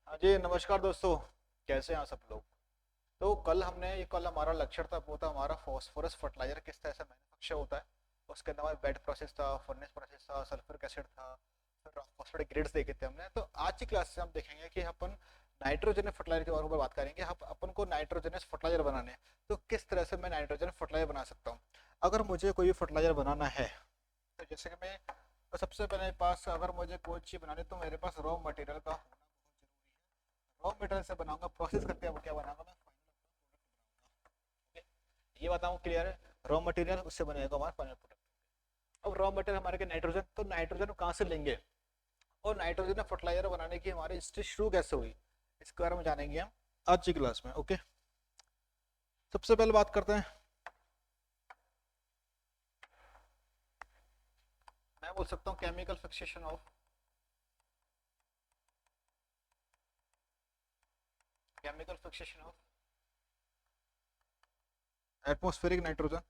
हाँ जी, नमस्कार दोस्तों। कैसे हैं आप सब लोग। तो कल हमारा लेक्चर था, वो था हमारा फॉस्फोरस फर्टिलाइजर किस तरह से मैन्युफैक्चर होता है। उसके अंदर हमारा बेड प्रोसेस था, फर्नेस प्रोसेस था, सल्फ्यूरिक एसिड था, फिर फॉस्फेट ग्रेड्स देखे थे हमने। तो आज की क्लास से हम देखेंगे कि अपन नाइट्रोजन फर्टिलाइजर के बारे में बात करेंगे। हम अपन को नाइट्रोजनस फर्टिलाइजर बनाने हैं, तो किस तरह से मैं नाइट्रोजन फर्टिलाइजर बना सकता हूँ। अगर मुझे कोई फर्टिलाइजर बनाना है, तो जैसे कि मैं तो सबसे पहले मेरे पास अगर मुझे कोई चीज़ बनानी है, तो मेरे पास रॉ मटेरियल का होना बहुत जरूरी है। रॉ मटेरियल से बनाऊंगा, प्रोसेस करके अब क्या बनाऊंगा मैं, फाइनल प्रोडक्ट बनाऊंगा। ये बताऊँ क्लियर है। रॉ मटेरियल उससे बनेगा हमारा फाइनल प्रोडक्ट। अब रॉ मटेरियल हमारे के नाइट्रोजन, तो नाइट्रोजन कहाँ से लेंगे और नाइट्रोजन फर्टिलाइजर बनाने की हमारी हिस्ट्री शुरू कैसे हुई, इसके बारे में जानेंगे हम आज की क्लास में। ओके, सबसे पहले बात करते हैं। मैं बोल सकता हूँ chemical fixation of chemical fixation of atmospheric nitrogen.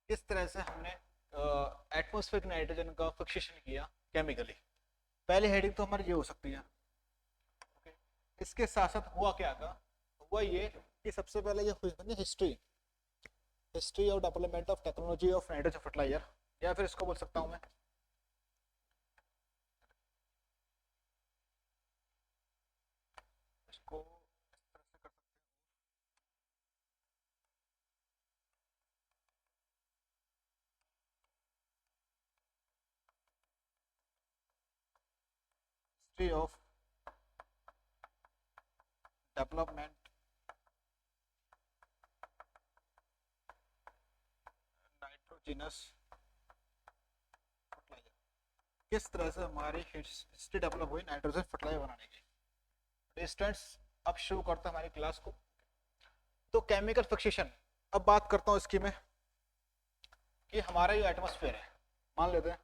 किस तरह से हमने एटमॉस्फेरिक नाइट्रोजन का फिक्सेशन किया केमिकली। पहले हेडिंग तो हमारी ये हो सकती है। ओके, इसके साथ साथ हुआ क्या था, हुआ ये कि सबसे पहले ये हुई हिस्ट्री हिस्ट्री और development of technology of nitrogen fertiliser, या फिर इसको बोल सकता हूँ मैं इसको इस तरह से कर सकते हैं। History of development nitrogenous fertiliser, किस तरह से हमारी हिस्ट्री डेवलप हुई नाइट्रोजन फर्टिलाइजर बनाने की। स्टूडेंट्स, अब शुरू करते हैं हमारी क्लास को। तो केमिकल फिक्सेशन, अब बात करता हूँ इसकी मैं कि हमारा ये एटमॉस्फेयर है, मान लेते हैं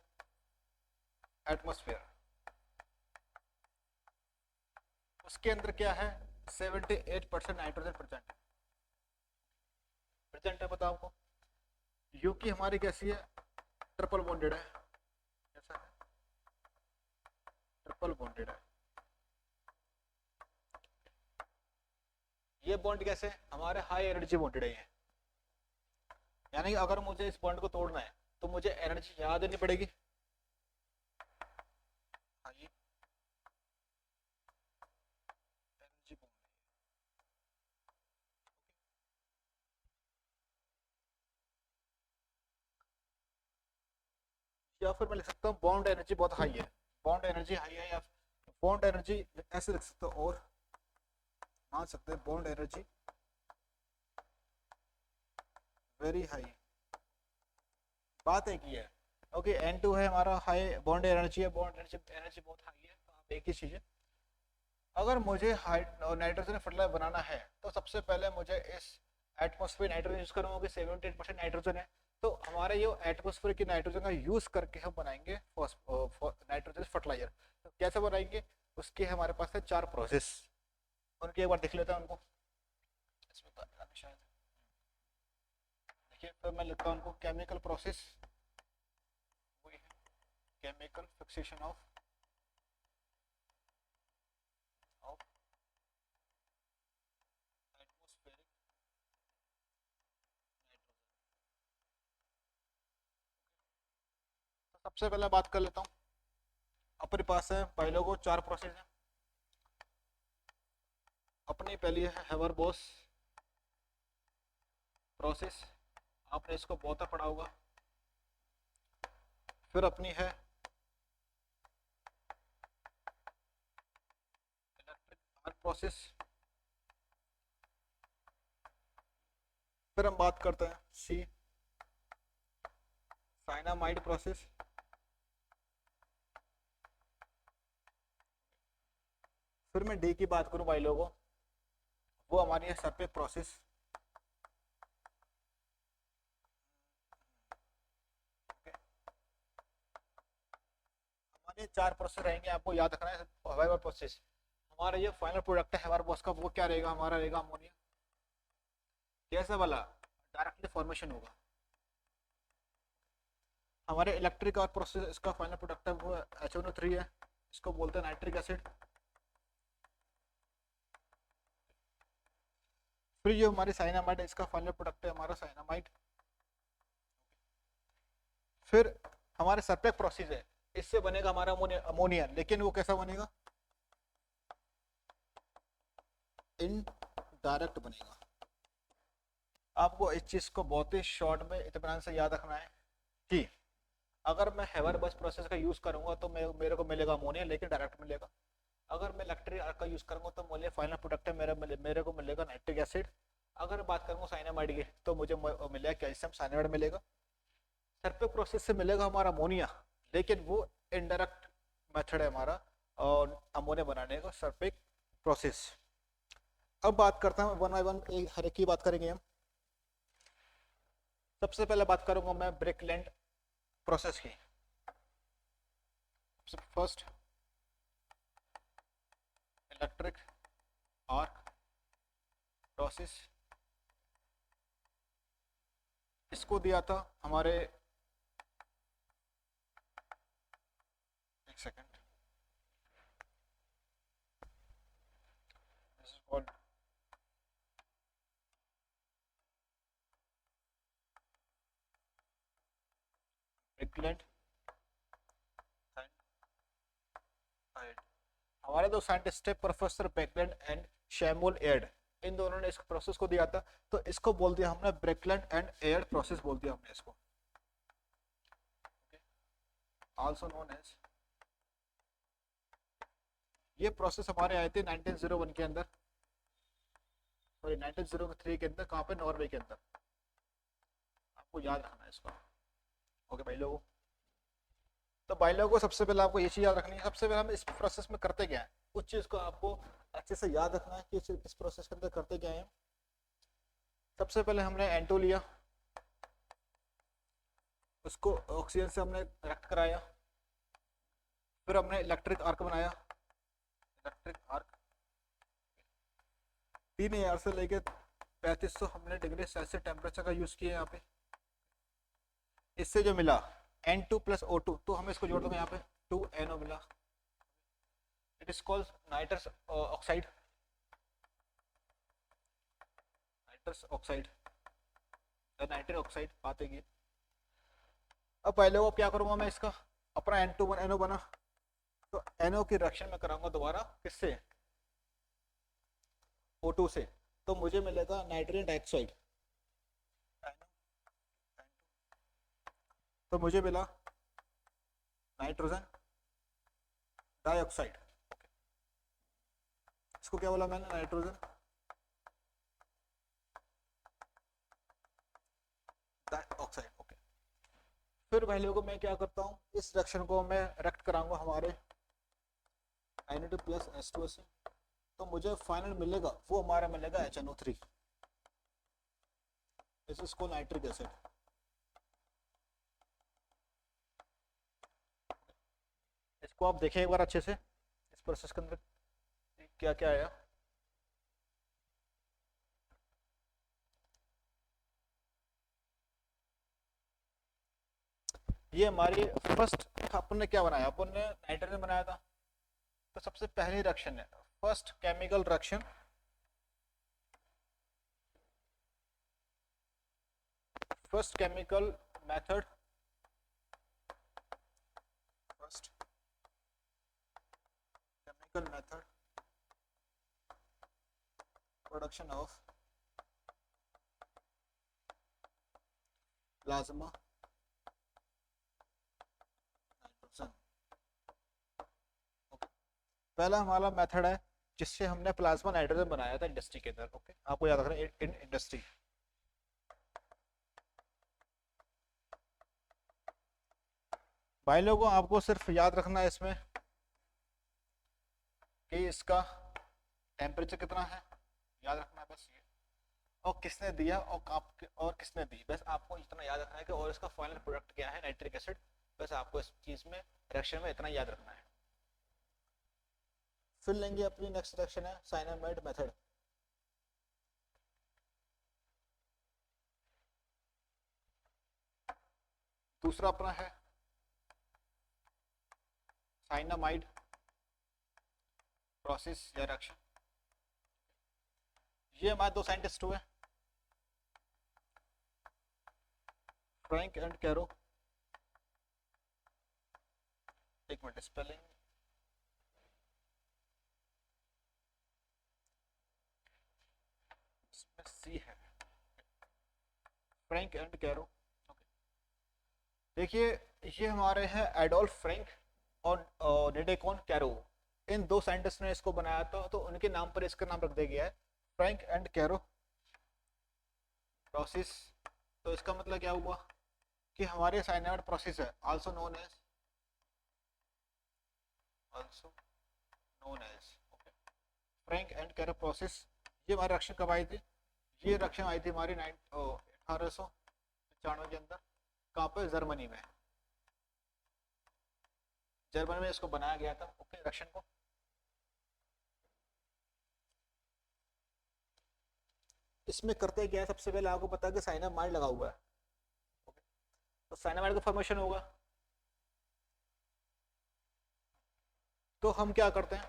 एटमॉस्फेयर। उसके अंदर क्या है, 78% नाइट्रोजन प्रेजेंट प्रेजेंट है। बताओ आपको यू की हमारी कैसी है, ट्रिपल बॉन्डेड है। कैसा है, ट्रिपल बॉन्डेड है। ये बॉन्ड कैसे, हमारे हाई एनर्जी बॉन्डेड है ये। यानी कि अगर मुझे इस बॉन्ड को तोड़ना है, तो मुझे एनर्जी याद देनी पड़ेगी। हाई एनर्जी बॉन्ड, या फिर मैं लिख सकता हूँ बॉन्ड एनर्जी बहुत हाई है। बॉन्ड एनर्जी हाई है, या बॉन्ड एनर्जी ऐसे लिख सकते हो, और मान सकते हैं बॉन्ड एनर्जी वेरी हाई। बात एक ही है। ओके, N2 है हमारा हाई बॉन्ड एनर्जी है, बॉन्ड एनर्जी एनर्जी बहुत हाई है, तो आप एक ही चीज है। अगर मुझे नाइट्रोजन फर्टिलाइजर बनाना है, तो सबसे पहले मुझे इस एटमोस्फेयर नाइट्रोजन यूज करूंगा कि 78% नाइट्रोजन है। तो हमारे ये एटमोस्फेयर की नाइट्रोजन का यूज करके हम बनाएंगे नाइट्रोजन फर्टिलाइजर। तो कैसे बनाएंगे, उसके हमारे पास है 4 प्रोसेस। उनके एक बार देख लेते हैं उनको। इसमें तो शायद देखिए, फिर मैं लिखता हूँ उनको केमिकल प्रोसेस, वही है chemical fixation of of atmospheric nitrogen. तो सबसे पहले बात कर लेता हूँ। अपने पास है पहले को 4 प्रोसेस है। अपनी पहली है हेवरबॉस प्रोसेस, आपने इसको बहुत पढ़ा होगा। फिर अपनी है इलेक्ट्रिक आर्क प्रोसेस। फिर हम बात करते हैं सी साइनामाइड प्रोसेस। फिर मैं डी की बात करूं भाई लोगों, वो हमारी है सरफेस प्रोसेस। हमारे 4 प्रोसेस रहेंगे, आपको याद रखना है। हवाई प्रोसेस, हमारा ये फाइनल प्रोडक्ट है हमारे बॉस का, वो क्या रहेगा, हमारा रहेगा अमोनिया। कैसा वाला, डायरेक्टली फॉर्मेशन होगा। हमारे इलेक्ट्रिक और प्रोसेस इसका फाइनल प्रोडक्ट है वो HNO3 है, इसको बोलते हैं नाइट्रिक एसिड। फिर ये हमारी साइनामाइड है, इसका फाइनल प्रोडक्ट है हमारा साइनामाइड। फिर हमारे सरपेक प्रोसेस है, इससे बनेगा हमारा अमोनिया, लेकिन वो कैसा बनेगा, इनडायरेक्ट बनेगा। आपको इस चीज को बहुत ही शॉर्ट में इत्मीनान से याद रखना है कि अगर मैं हेवर बस प्रोसेस का यूज करूंगा तो मेरे को मिलेगा अमोनिया, लेकिन डायरेक्ट मिलेगा। अगर मैं इलेक्ट्रिक आर्क का यूज करूंगा तो मुझे फाइनल प्रोडक्ट है मेरे को मिलेगा नाइट्रिक एसिड। अगर बात करूंगा साइनामाइड की तो मुझे मिलेगा कैल्शियम साइनामाइड मिलेगा। सरपेक प्रोसेस से मिलेगा हमारा अमोनिया, लेकिन वो इनडायरेक्ट मेथड है हमारा और अमोनिया बनाने का, सरपेक प्रोसेस। अब बात करता हूँ वन बाय वन, हर एक की बात करेंगे हम। सबसे पहले बात करूंगा मैं ब्रेकलैंड प्रोसेस की। फर्स्ट इलेक्ट्रिक आर्क प्रोसेस, इसको दिया था हमारे, एक सेकेंड, दिस इज कॉल्ड ब्रेकलैंड। हमारे दो साइंटिस्ट थे प्रोफेसर ब्रेकलैंड एंड शैमुअल एयर्ड, इन दोनों ने इस प्रोसेस को दिया था, तो इसको बोल दिया हमने ब्रेकलैंड एंड एयर्ड प्रोसेस बोल दिया हमने इसको, आल्सो नोन एज। ये प्रोसेस हमारे आए थे 1901 के अंदर, सॉरी 1903 के अंदर, कहाँ पे, नॉर्वे के अंदर। आपको याद रखना है इसको। ओके भाई लोगों, तो भाई लोगों को सबसे पहले आपको ये चीज याद रखनी है, सबसे पहले हम इस प्रोसेस में करते क्या है, उस चीज को आपको अच्छे से याद रखना है कि इस प्रोसेस के अंदर करते क्या है। सबसे पहले हमने N2 लिया, उसको ऑक्सीजन से हमने रिएक्ट कराया, फिर हमने इलेक्ट्रिक आर्क बनाया। इलेक्ट्रिक आर्क 3000 से लेकर 3500 हमने डिग्री सेल्सियस टेम्परेचर का यूज किया यहाँ पे। इससे जो मिला N2 प्लस O2, तो हमें इसको जोड़ दूंगा यहाँ पे, 2NO मिला। It is called nitrous oxide, nitrous oxide, nitric oxide बात है। अब पहले वो क्या करूंगा मैं, इसका अपना N2 बना, तो NO की रिएक्शन में कराऊंगा दोबारा, किससे, O2 से, तो मुझे मिलेगा नाइट्रोजन डाइऑक्साइड। तो मुझे मिला नाइट्रोजन डाइऑक्साइड, इसको क्या बोला मैंने, नाइट्रोजन डाइऑक्साइड। ओके, फिर पहले को मैं क्या करता हूँ, इस रिएक्शन को मैं रिएक्ट कराऊंगा हमारे Na2 प्लस H2O से, तो मुझे फाइनल मिलेगा वो हमारा मिलेगा HNO3, this is called nitric acid. इसको आप देखें एक बार अच्छे से, इस प्रोसेस के अंदर क्या क्या आया। ये हमारी फर्स्ट, अपन ने क्या बनाया, अपन ने नाइट्रोजन बनाया था, तो सबसे पहली रिएक्शन है first chemical reaction, first chemical method, first chemical method production of plasma nitrogen. पहला हमारा मेथड है जिससे हमने प्लाज्मा नाइट्रोजन बनाया था इंडस्ट्री के अंदर। ओके, आपको याद रखना है, इन इंडस्ट्री। भाई लोगों, आपको सिर्फ याद रखना है इसमें कि इसका टेम्परेचर कितना है, याद रखना है बस ये, और किसने दिया और किसने दी, बस आपको इतना याद रखना है कि, और इसका फाइनल प्रोडक्ट क्या है, नाइट्रिक एसिड। बस आपको इस चीज में रिएक्शन में इतना याद रखना है। फिर लेंगे अपनी नेक्स्ट रिएक्शन है साइनामाइड मेथड। दूसरा अपना है साइनामाइड प्रोसेस या रिएक्शन। ये हमारे दो साइंटिस्ट हुए, फ्रैंक एंड कैरो। एक मिनट, स्पेलिंग इसमें सी है, फ्रैंक एंड कैरो। देखिए, ये हमारे हैं एडोल्फ फ्रैंक और नेडेकोन कैरो। इन दो साइंटिस्ट ने इसको बनाया था, तो उनके नाम पर इसका नाम रख दिया गया है फ्रैंक एंड कैरो प्रोसेस। तो इसका मतलब क्या हुआ कि हमारे साइनाइड प्रोसेस है also known as Frank and Caro process. ये हमारी रिएक्शन कब आई थी? ये रिएक्शन आई थी हमारी 1895 के अंदर। कहाँ पे? जर्मनी में। जर्मनी में इसको बनाया गया था, ओके, रिएक्शन को। इसमें करते क्या है, सबसे पहले आपको पता है कि साइनामाइड लगा हुआ है, ओके, तो साइनामाइड का फॉर्मेशन होगा। तो हम क्या करते हैं,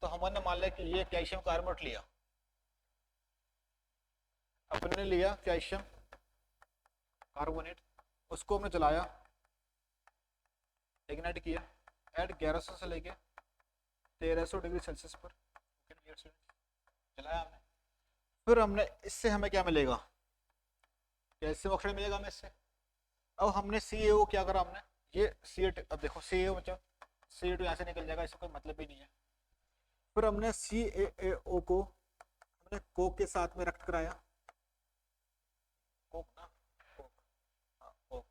तो हमने मान लिया कि ये कैल्शियम कार्बोनेट लिया, अपने लिया कैल्शियम कार्बोनेट, उसको हमने जलाया, इग्नाइट किया एट 1100 से लेके 1300 डिग्री सेल्सियस पर, जलाया हमने। फिर हमने इससे हमें क्या मिलेगा? कैल्शियम ऑक्साइड मिलेगा हमें इससे। अब हमने CaO क्या करा हमने, ये C8, अब देखो CaO मतलब C8 यहाँ से निकल जाएगा, इसका कोई मतलब भी नहीं है। फिर हमने CaO को हमने कोक के साथ में रिएक्ट कराया, कोक ना, कोक, हाँ कोक।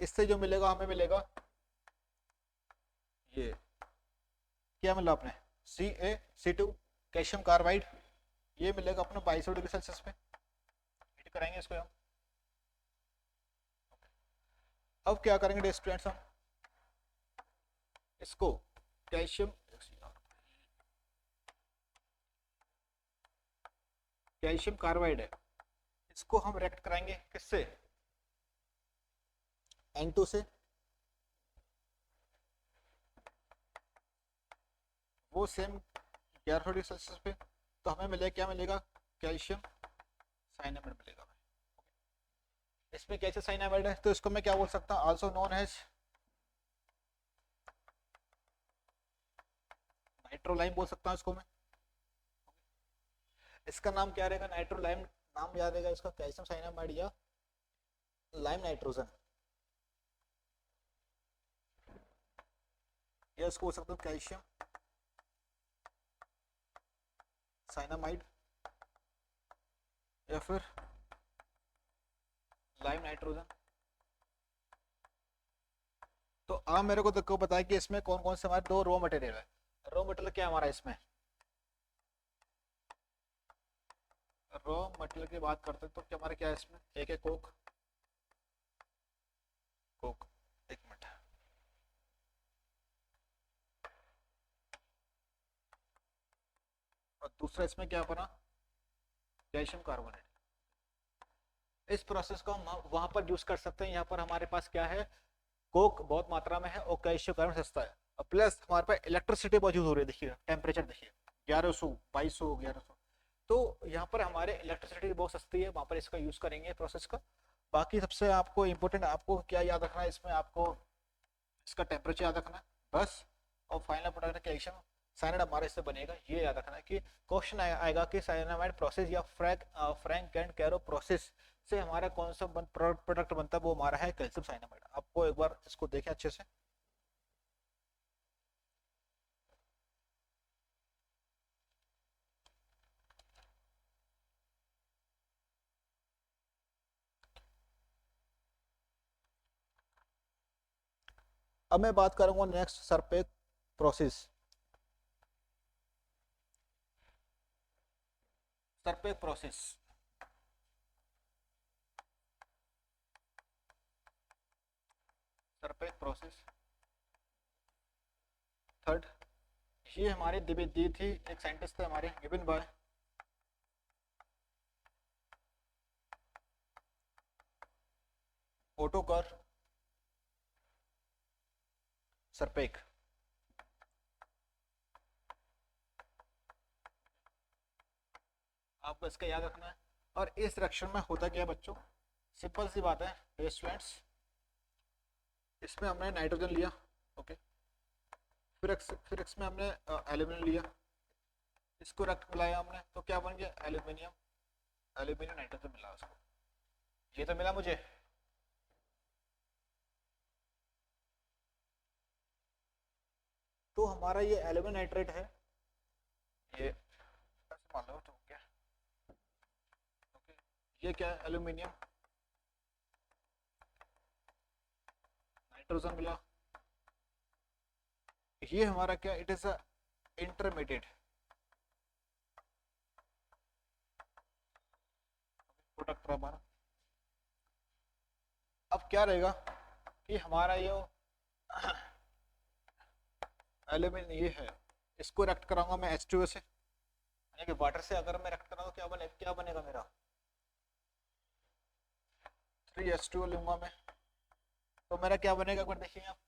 इससे जो मिलेगा हमें मिलेगा ये क्या मिला अपने CaC2 कैल्शियम कार्बाइड, ये मिलेगा अपने 2200 डिग्री सेल्सियस पे, हीट कराएंगे इसको हम। अब क्या करेंगे स्टूडेंट्स, हम इसको कैल्शियम कार्बाइड है, इसको हम रिएक्ट कराएंगे किससे? N2 से। वो सेम 1100 डिग्री सेल्सियस पे, तो हमें मिलेगा क्या मिलेगा? कैल्शियम साइनामाइड मिलेगा। इसमें कैसे साइनामाइड है, तो इसको मैं क्या बोल सकता हूँ? आल्सो नोन एज नाइट्रोलाइम बोल सकता हूँ इसको मैं। इसका नाम क्या रहेगा? नाइट्रोलाइम नाम याद रहेगा इसका, कैल्शियम साइनामाइड या लाइम नाइट्रोजन, या इसको बोल सकते हो कैल्शियम साइनामाइड या फिर लाइम नाइट्रोजन। तो आप मेरे को देखो बताया कि इसमें कौन कौन से हमारे दो रॉ मटेरियल है। रॉ मटेरियल क्या हमारा इसमें? रॉ मटेरियल की बात करते हैं तो क्या हमारे क्या है इसमें? एक है कोक, कोक, एक मिनट, और दूसरा इसमें क्या बना? Calcium carbonate. इस प्रोसेस को हम वहां पर यूज कर सकते हैं। यहाँ पर हमारे पास क्या है? कोक बहुत मात्रा में है और कैल्शियम कार्बोनेट सस्ता है, और प्लस हमारे पास इलेक्ट्रिसिटी बहुत यूज हो रही है। देखिए टेम्परेचर देखिए 1100, 2200, 1100, तो यहाँ पर हमारे इलेक्ट्रिसिटी बहुत सस्ती है, वहाँ पर इसका यूज करेंगे प्रोसेस का। बाकी सबसे आपको इम्पोर्टेंट आपको क्या याद रखना है इसमें? आपको इसका टेम्परेचर याद रखना है बस, और फाइनल प्रोडक्ट कैल्शियम साइनाइड हमारे इससे बनेगा। ये याद रखना है कि क्वेश्चन आएगा कि साइनामाइड प्रोसेस या फ्रैंक एंड कैरो प्रोसेस से हमारा कौन सा प्रोडक्ट बनता है, वो हमारा है कैल्शियम साइनामाइड। आपको एक बार इसको देखें अच्छे से। अब मैं बात करूंगा नेक्स्ट सरपेक प्रोसेस। सरपेक प्रोसेस, सरपेक प्रोसेस थर्ड, ये हमारे दी थी, एक साइंटिस्ट थे हमारे गिबन बॉय। ओटोकर सरपेक। आपको इसका याद रखना है। और इस रिएक्शन में होता क्या है बच्चों, सिंपल सी बात है डियर स्टूडेंट्स, इसमें हमने नाइट्रोजन लिया, ओके, फिर इसमें हमने एल्यूमिनियम लिया, इसको रक्त मिलाया हमने, तो क्या बन गया एल्यूमिनियम, एल्यूमिनियम नाइट्रोजन मिला उसको, ये तो मिला मुझे। तो हमारा ये एल्यूमिनियम नाइट्रेट है, ये ऐसे मान लो तो क्या, ओके, ये क्या है एल्यूमिनियम, नाइट्रोजन मिला, ये हमारा क्या, it is a intermediate product हमारा। अब क्या रहेगा कि हमारा ये एल्यूमिनियम ये है, इसको रिएक्ट कराऊंगा मैं H2O से, यानी कि वाटर से अगर मैं रिएक्ट कराऊंगा क्या बनेगा मेरा 3H2O लूंगा मैं, तो मेरा क्या बनेगा एक बार देखिए आप,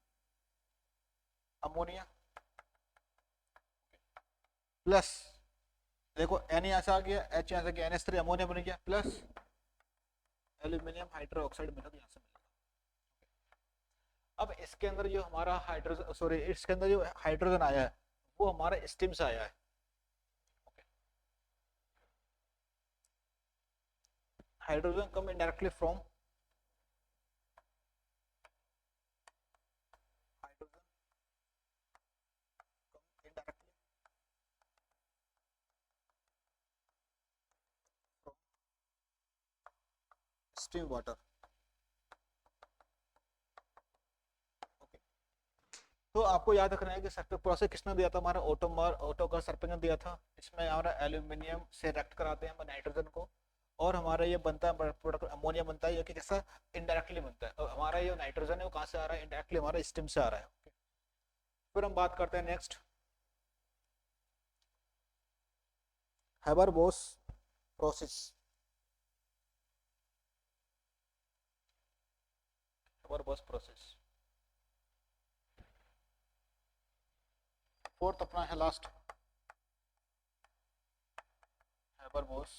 अमोनिया प्लस, देखो N यहाँ से आ गया, H यहाँ से गया, NH3 अमोनिया बन गया, प्लस एल्यूमिनियम हाइड्रोक्साइड मिला, यहाँ से मिलेगा। अब इसके अंदर जो हमारा हाइड्रोजन, सॉरी इसके अंदर जो हाइड्रोजन आया है वो हमारा स्टीम से आया है, hydrogen come indirectly from steam water, okay. तो आपको याद रखना है कि सर्फेक्ट प्रोसेस किसने दिया था, हमारा ऑटो का सर्फेक्ट ने दिया था। इसमें हमारा एल्यूमिनियम से रिएक्ट कराते हैं हम नाइट्रोजन को, और हमारा ये बनता है प्रोडक्ट अमोनिया बनता है, ये कि जैसा इनडायरेक्टली बनता है। और हमारा ये नाइट्रोजन है वो कहाँ से आ रहा है, इनडायरेक्टली हमारा स्टीम से आ रहा है, ओके। फिर हम बात करते हैं नेक्स्ट, हैबर-बोस प्रोसेस, हैबर-बोस प्रोसेस। फोर्थ अपना है लास्ट, हैबर-बोस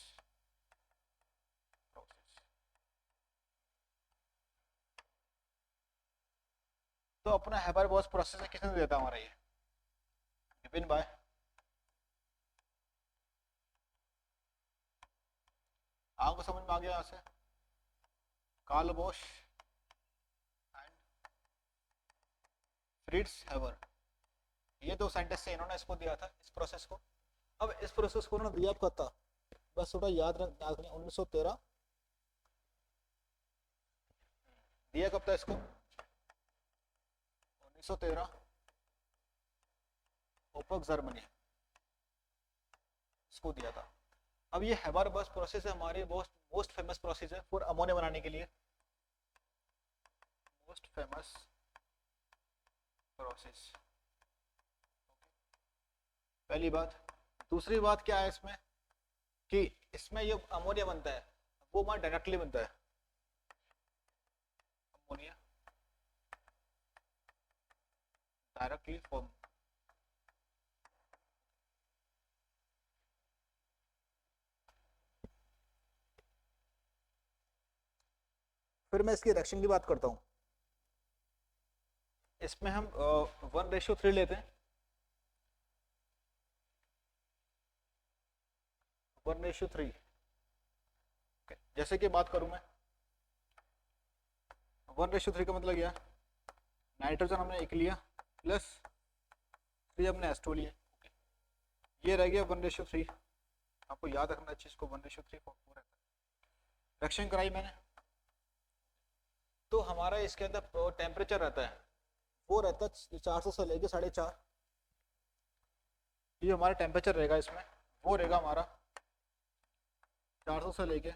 प्रोसेस। तो अपना हैबर-बोस प्रोसेस किसने दिया था हमारा ये, विपिन भाई, आपको समझ में आ गया यहाँ से, Carl Bosch and Fritz Haber, ये दो साइंटिस्ट से इन्होंने इसको दिया था इस प्रोसेस को। अब इस प्रोसेस को उन्होंने दिया कब था, बस थोड़ा याद रखना 1913, दिया कब था इसको 1913, ओपक जर्मनी, इसको दिया था। अब ये हैबर-बोस प्रोसेस है हमारी मोस्ट फेमस प्रोसेस है फॉर अमोनिया बनाने के लिए, मोस्ट फेमस प्रोसेस, पहली बात। दूसरी बात क्या है इसमें कि इसमें ये अमोनिया बनता है वो हमारा डायरेक्टली बनता है, अमोनिया डायरेक्टली फॉर्म, फिर मैं इसकी रिएक्शन की बात करता हूँ। इसमें हम 1:3 लेते हैं, 1:3, जैसे कि बात करूं मैं 1:3 का मतलब क्या, नाइट्रोजन हमने एक लिया प्लस 3 हमने H2 लिया, ये रह गया 1:3। आपको याद रखना चीज को 1:3 रहता है। रिएक्शन कराई मैंने, तो हमारा इसके अंदर टेम्परेचर रहता है वो रहता है 400 से लेके 4.5, ये हमारा टेम्परेचर रहेगा इसमें, वो रहेगा हमारा 400 से लेके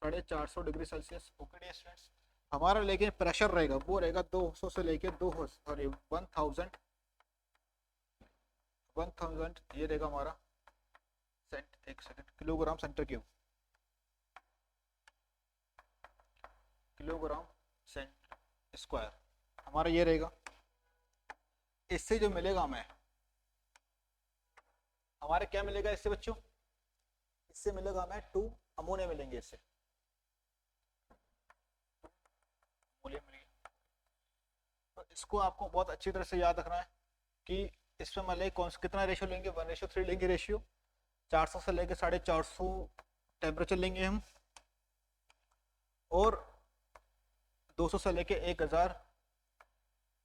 450 degree Celsius, okay dear students. हमारा लेकिन प्रेशर रहेगा वो रहेगा 200 से लेके 1000, ये रहेगा हमारा एक second, kilogram centigrade, kilogram cent square हमारा ये रहेगा। इससे जो मिलेगा हमें, हमारे क्या मिलेगा इससे बच्चों, इससे मिलेगा हमें 2 अमोनिया मिलेंगे, इससे अमोनिया मिलेंगे। तो इसको आपको बहुत अच्छी तरह से याद रखना है कि इसमें मतलब कौन सा कितना रेशियो लेंगे, 1:3 लेंगे रेशियो। 400 से लेके 450 टेम्परेचर लेंगे हम, और 200 से लेके 1000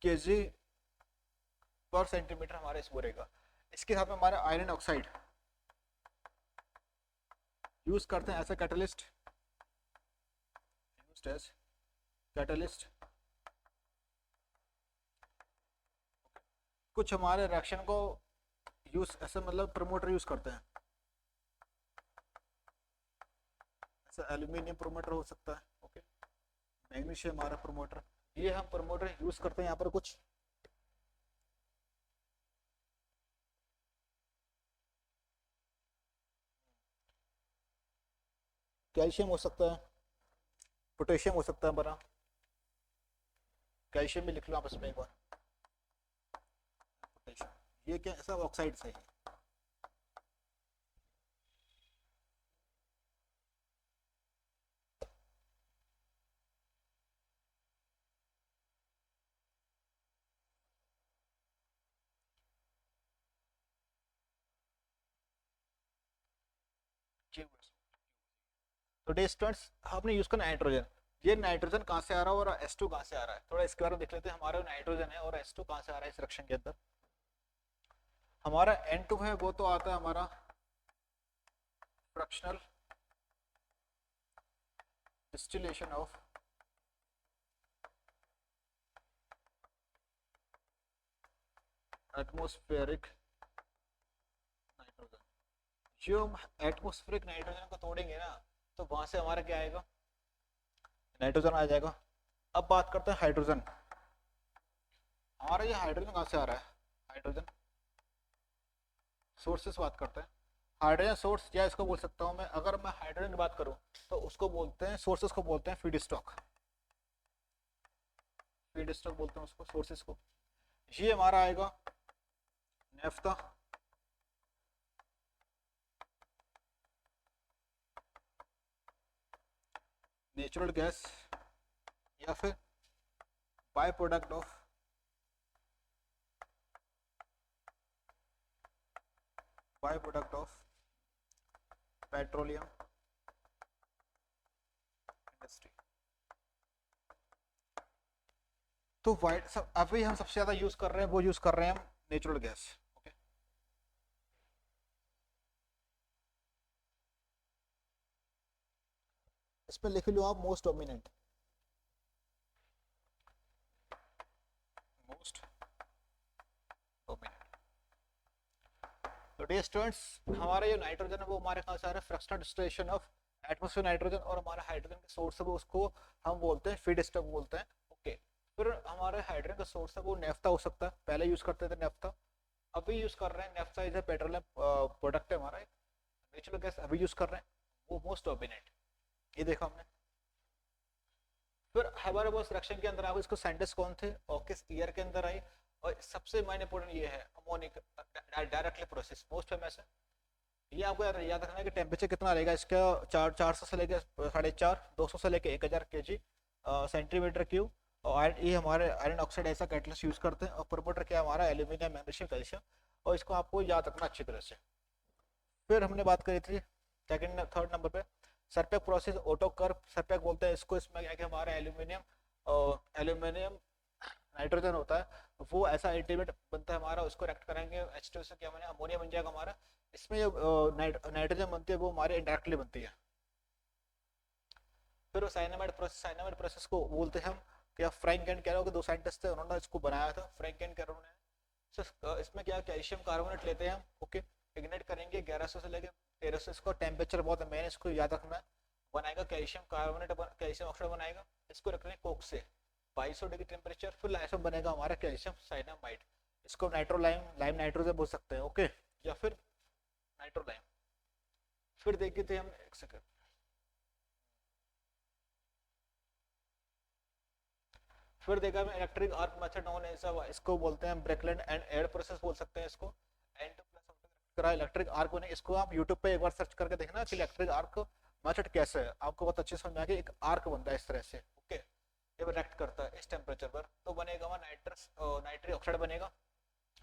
केजी पर सेंटीमीटर हमारे इसमें रहेगा। इसके साथ में हमारा आयरन ऑक्साइड यूज करते हैं as a catalyst, used as catalyst. कुछ हमारे रिएक्शन को यूज ऐसे मतलब प्रोमोटर यूज करते हैं, ऐसे एल्यूमिनियम प्रोमोटर हो सकता है, ओके, मैग्नीशियम हमारा प्रोमोटर, ये हम प्रोमोटर यूज करते हैं यहाँ पर। कुछ कैल्शियम हो सकता है, पोटेशियम हो सकता है बना, कैल्शियम भी लिख लो आप इसमें एक बार, पोटेशियम ये क्या सब ऑक्साइड से है। तो डे स्टूडेंट्स आपने यूज करना नाइट्रोजन। ये नाइट्रोजन कहाँ से आ रहा है और S2 कहाँ से आ रहा है, थोड़ा इसके बारे में देख लेते हैं। हमारा नाइट्रोजन है और S2 कहाँ से आ रहा है इस रिएक्शन के अंदर। हमारा N2 है वो तो आता है हमारा fractional distillation of atmospheric nitrogen. जो हम एटमॉस्फेरिक नाइट्रोजन को तोड़ेंगे ना, तो वहां से हमारा क्या आएगा, नाइट्रोजन आ जाएगा। अब बात करते हैं हाइड्रोजन। हमारा ये हाइड्रोजन कहाँ से आ रहा है, हाइड्रोजन सोर्सेस बात करते हैं। हाइड्रोजन सोर्स क्या इसको बोल सकता हूँ मैं, अगर मैं हाइड्रोजन की बात करूँ तो उसको बोलते हैं, सोर्सेस को बोलते हैं फीड स्टॉक, फीड स्टॉक बोलते हैं उसको, सोर्सेस को। ये हमारा आएगा नेफ्ता, नेचुरल गैस, या फिर by product of petroleum industry. तो वाइट सब अभी हम सबसे ज्यादा यूज कर रहे हैं, वो यूज कर रहे हैं हम नेचुरल गैस, ओके। इसमें लिख लो आप मोस्ट डोमिनेंट, मोस्ट डोमिनेंट। तो डे स्टूडेंट्स हमारा जो नाइट्रोजन है वो हमारे कहाँ से आ रहा है, fractional distillation of atmosphere nitrogen, और हमारा हाइड्रोजन का सोर्स है वो उसको हम बोलते हैं फीड स्टॉक बोलते हैं, ओके। फिर हमारे हाइड्रोजन का सोर्स है वो नेफ्था हो सकता है, पहले यूज करते थे नेफ्था, अभी यूज कर रहे हैं naphtha is a petroleum product है हमारा, नेचुरल गैस अभी यूज कर रहे हैं, वो मोस्ट डोमिनेंट, ये देखा हमने। फिर हमारे पास रिएक्शन के अंदर आप इसको साइंटिस्ट कौन थे और किस ईयर के अंदर आई, और सबसे मेन इंपोर्टेंट ये है अमोनिक डायरेक्टली प्रोसेस, मोस्ट फेमस है। ये आपको याद रखना है कि टेम्परेचर कितना रहेगा इसका, 400 से लेकर 4.5, 200 से लेकर 1000 केजी सेंटीमीटर क्यूब। और ये हमारे आयरन ऑक्साइड ऐसा कैटलिस्ट यूज करते हैं, और प्रोमोटर क्या हमारा एल्यूमिनियम, मैग्नीशियम, कैल्शियम, और इसको आपको याद रखना अच्छी तरह से। फिर हमने बात करी थी सेकंड थर्ड नंबर पे सरपेक प्रोसेस, ऑटो कर्व सरपेक बोलते हैं इसको। इसमें क्या कि हमारा एल्यूमिनियम नाइट्रोजन होता है, वो ऐसा अल्टीमेट बनता है हमारा, उसको रिएक्ट करेंगे H2 से क्या बने, अमोनिया बन जाएगा हमारा। इसमें जो नाइट्रोजन बनती है वो हमारे इनडायरेक्टली बनती है। फिर वो साइनामाइड प्रोसेस को बोलते हैं हम, क्या फ्रैंक एंड कैरो के दो साइंटिस्ट थे, उन्होंने इसको बनाया था, फ्रैंक एंड कैरो ने। इसमें क्या कैल्शियम कार्बोनेट लेते हैं हम, ओके, इग्नाइट करेंगे 1100 से लेकर 1300, इसको टेम्परेचर बहुत है, मैंने इसको याद रखना है। बनाएगा कैल्शियम कार्बोनेट, कैल्शियम ऑक्साइड बनाएगा, इसको रख रहे हैं कोक से 2200 डिग्री टेम्परेचर। फिर लाइसम बनेगा हमारा कैल्शियम साइनामाइड, इसको नाइट्रोलाइम लाइम नाइट्रोजन बोल सकते हैं, ओके, या फिर नाइट्रोलाइम। फिर देखे थे हम, एक सेकंड, फिर देखा मैं electric arc method known as, इसको बोलते हैं ब्रेकलैंड एंड एयर प्रोसेस बोल सकते हैं इसको। एंड प्लस करा इलेक्ट्रिक आर्क बने, इसको आप यूट्यूब पे एक बार सर्च करके देखना कि इलेक्ट्रिक आर्क मेथड कैसे है, आपको बहुत अच्छे समझ में आएगा। एक आर्क बनता है इस तरह से, ओके। जब रिएक्ट करता है इस टेम्परेचर पर तो बनेगा वहाँ नाइट्रिक ऑक्साइड बनेगा,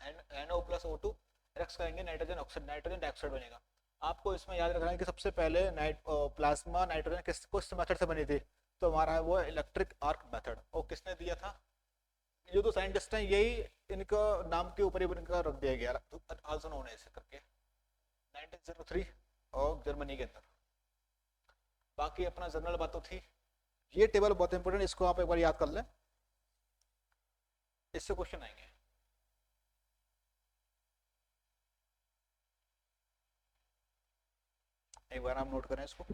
and NO plus O2 react करेंगे, नाइट्रोजन ऑक्साइड, नाइट्रोजन डाइऑक्साइड बनेगा। आपको इसमें याद रखना है कि सबसे पहले प्लाज्मा नाइट्रोजन किस मेथड से बनी थी, तो हमारा है वो इलेक्ट्रिक आर्क मेथड। और किसने दिया था, ये तो साइंटिस्ट हैं, यही इनका नाम के ऊपर ही इनका रख दिया गया, आल्सो नोन ऐसे करके, 1903 और जर्मनी के अंदर। बाकी अपना जनरल बात तो थी। ये टेबल बहुत इंपॉर्टेंट, इसको आप एक बार याद कर लें, इससे क्वेश्चन आएंगे। एक बार आप नोट करें इसको।